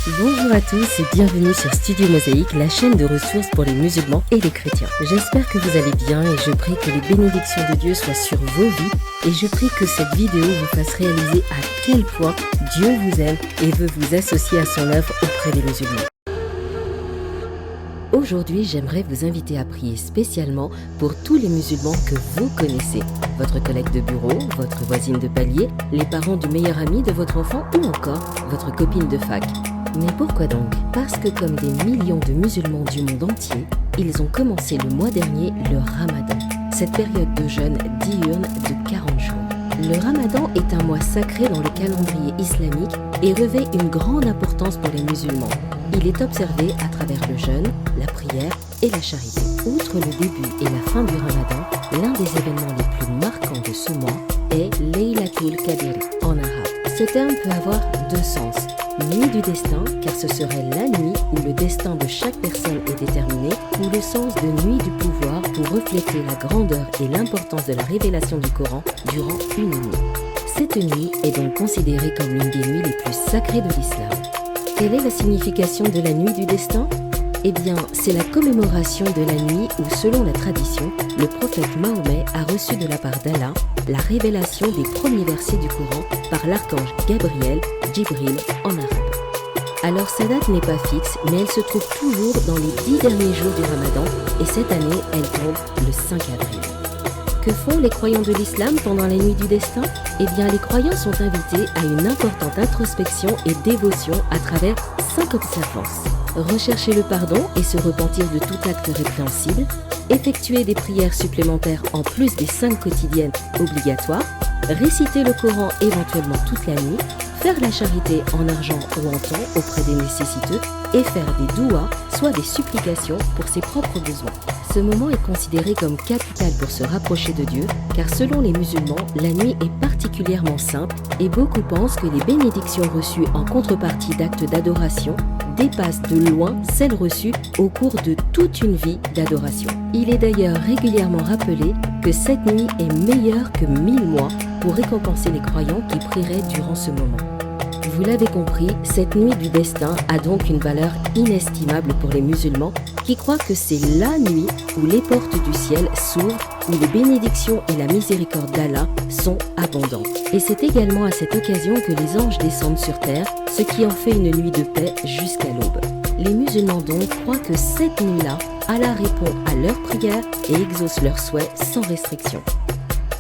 Bonjour à tous et bienvenue sur Studio Mosaïque, la chaîne de ressources pour les musulmans et les chrétiens. J'espère que vous allez bien et je prie que les bénédictions de Dieu soient sur vos vies et je prie que cette vidéo vous fasse réaliser à quel point Dieu vous aime et veut vous associer à son œuvre auprès des musulmans. Aujourd'hui, j'aimerais vous inviter à prier spécialement pour tous les musulmans que vous connaissez. Votre collègue de bureau, votre voisine de palier, les parents du meilleur ami de votre enfant ou encore votre copine de fac. Mais pourquoi donc? Parce que comme des millions de musulmans du monde entier, ils ont commencé le mois dernier le Ramadan, cette période de jeûne diurne de 40 jours. Le Ramadan est un mois sacré dans le calendrier islamique et revêt une grande importance pour les musulmans. Il est observé à travers le jeûne, la prière et la charité. Outre le début et la fin du Ramadan, l'un des événements les plus marquants de ce mois est Laylatul Qadr en arabe. Ce terme peut avoir deux sens. Nuit du destin, car ce serait la nuit où le destin de chaque personne est déterminé, ou le sens de nuit du pouvoir pour refléter la grandeur et l'importance de la révélation du Coran durant une nuit. Cette nuit est donc considérée comme l'une des nuits les plus sacrées de l'islam. Quelle est la signification de la nuit du destin? Eh bien, c'est la commémoration de la nuit où, selon la tradition, le prophète Mahomet a reçu de la part d'Allah la révélation des premiers versets du Coran par l'archange Gabriel, Jibril en arabe. Alors sa date n'est pas fixe, mais elle se trouve toujours dans les 10 derniers jours du Ramadan et cette année, elle tombe le 5 avril. Que font les croyants de l'islam pendant la nuit du destin? Eh bien, les croyants sont invités à une importante introspection et dévotion à travers 5 observances. Rechercher le pardon et se repentir de tout acte répréhensible, effectuer des prières supplémentaires en plus des 5 quotidiennes obligatoires, réciter le Coran éventuellement toute la nuit, faire la charité en argent ou en temps auprès des nécessiteux et faire des douas, soit des supplications pour ses propres besoins. Ce moment est considéré comme capital pour se rapprocher de Dieu, car selon les musulmans, la nuit est particulièrement sainte et beaucoup pensent que les bénédictions reçues en contrepartie d'actes d'adoration dépassent de loin celles reçues au cours de toute une vie d'adoration. Il est d'ailleurs régulièrement rappelé que cette nuit est meilleure que 1000 mois pour récompenser les croyants qui prieraient durant ce moment. Vous l'avez compris, cette nuit du destin a donc une valeur inestimable pour les musulmans qui croient que c'est la nuit où les portes du ciel s'ouvrent, où les bénédictions et la miséricorde d'Allah sont abondantes. Et c'est également à cette occasion que les anges descendent sur terre, ce qui en fait une nuit de paix jusqu'à l'aube. Les musulmans donc croient que cette nuit-là, Allah répond à leurs prières et exauce leurs souhaits sans restriction.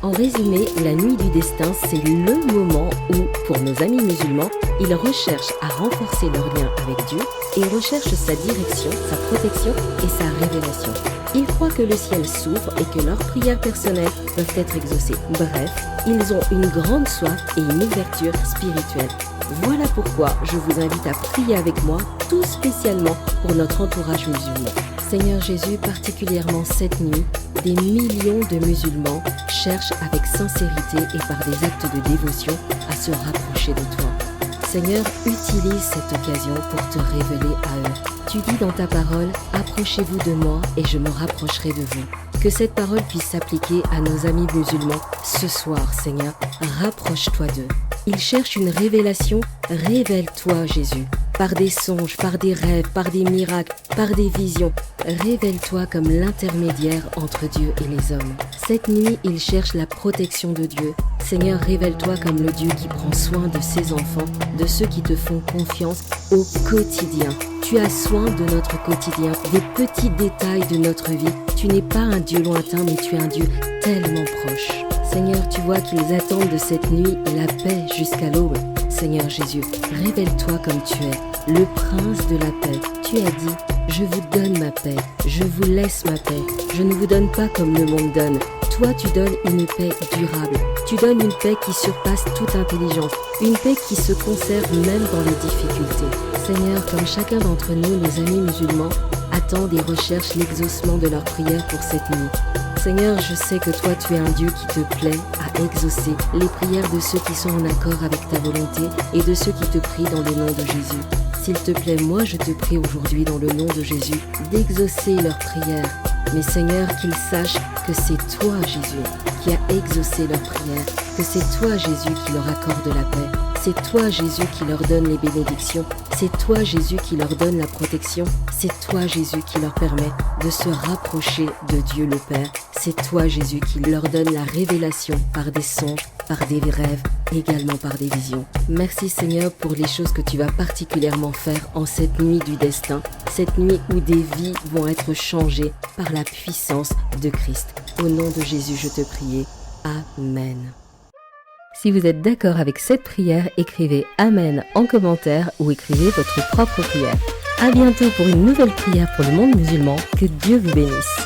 En résumé, la nuit du destin, c'est le moment où, pour nos amis musulmans, ils recherchent à renforcer leur lien avec Dieu et recherchent sa direction, sa protection et sa révélation. Ils croient que le ciel s'ouvre et que leurs prières personnelles peuvent être exaucées. Bref, ils ont une grande soif et une ouverture spirituelle. Voilà pourquoi je vous invite à prier avec moi, tout spécialement pour notre entourage musulman. Seigneur Jésus, particulièrement cette nuit, des millions de musulmans cherchent avec sincérité et par des actes de dévotion à se rapprocher de toi. Seigneur, utilise cette occasion pour te révéler à eux. Tu dis dans ta parole, approchez-vous de moi et je me rapprocherai de vous. Que cette parole puisse s'appliquer à nos amis musulmans ce soir, Seigneur. Rapproche-toi d'eux. Ils cherchent une révélation. Révèle-toi, Jésus. Par des songes, par des rêves, par des miracles, par des visions. Révèle-toi comme l'intermédiaire entre Dieu et les hommes. Cette nuit, ils cherchent la protection de Dieu. Seigneur, révèle-toi comme le Dieu qui prend soin de ses enfants, de ceux qui te font confiance au quotidien. Tu as soin de notre quotidien, des petits détails de notre vie. Tu n'es pas un Dieu lointain, mais tu es un Dieu tellement proche. Seigneur, tu vois qu'ils attendent de cette nuit la paix jusqu'à l'aube. Seigneur Jésus, révèle-toi comme tu es, le prince de la paix. Tu as dit, je vous donne ma paix, je vous laisse ma paix, je ne vous donne pas comme le monde donne. Toi, tu donnes une paix durable, tu donnes une paix qui surpasse toute intelligence, une paix qui se conserve même dans les difficultés. Seigneur, comme chacun d'entre nous, nos amis musulmans, attendent et recherchent l'exaucement de leurs prières pour cette nuit. Seigneur, je sais que toi, tu es un Dieu qui te plaît à exaucer les prières de ceux qui sont en accord avec ta volonté et de ceux qui te prient dans le nom de Jésus. S'il te plaît, moi, je te prie aujourd'hui dans le nom de Jésus d'exaucer leurs prières. Mais Seigneur, qu'ils sachent que c'est toi, Jésus, qui a exaucé leurs prières, que c'est toi, Jésus, qui leur accorde la paix. C'est toi, Jésus, qui leur donne les bénédictions. C'est toi, Jésus, qui leur donne la protection. C'est toi, Jésus, qui leur permet de se rapprocher de Dieu le Père. C'est toi, Jésus, qui leur donne la révélation par des songes, par des rêves, également par des visions. Merci Seigneur pour les choses que tu vas particulièrement faire en cette nuit du destin, cette nuit où des vies vont être changées par la puissance de Christ. Au nom de Jésus, je te prie. Amen. Si vous êtes d'accord avec cette prière, écrivez Amen en commentaire ou écrivez votre propre prière. À bientôt pour une nouvelle prière pour le monde musulman. Que Dieu vous bénisse.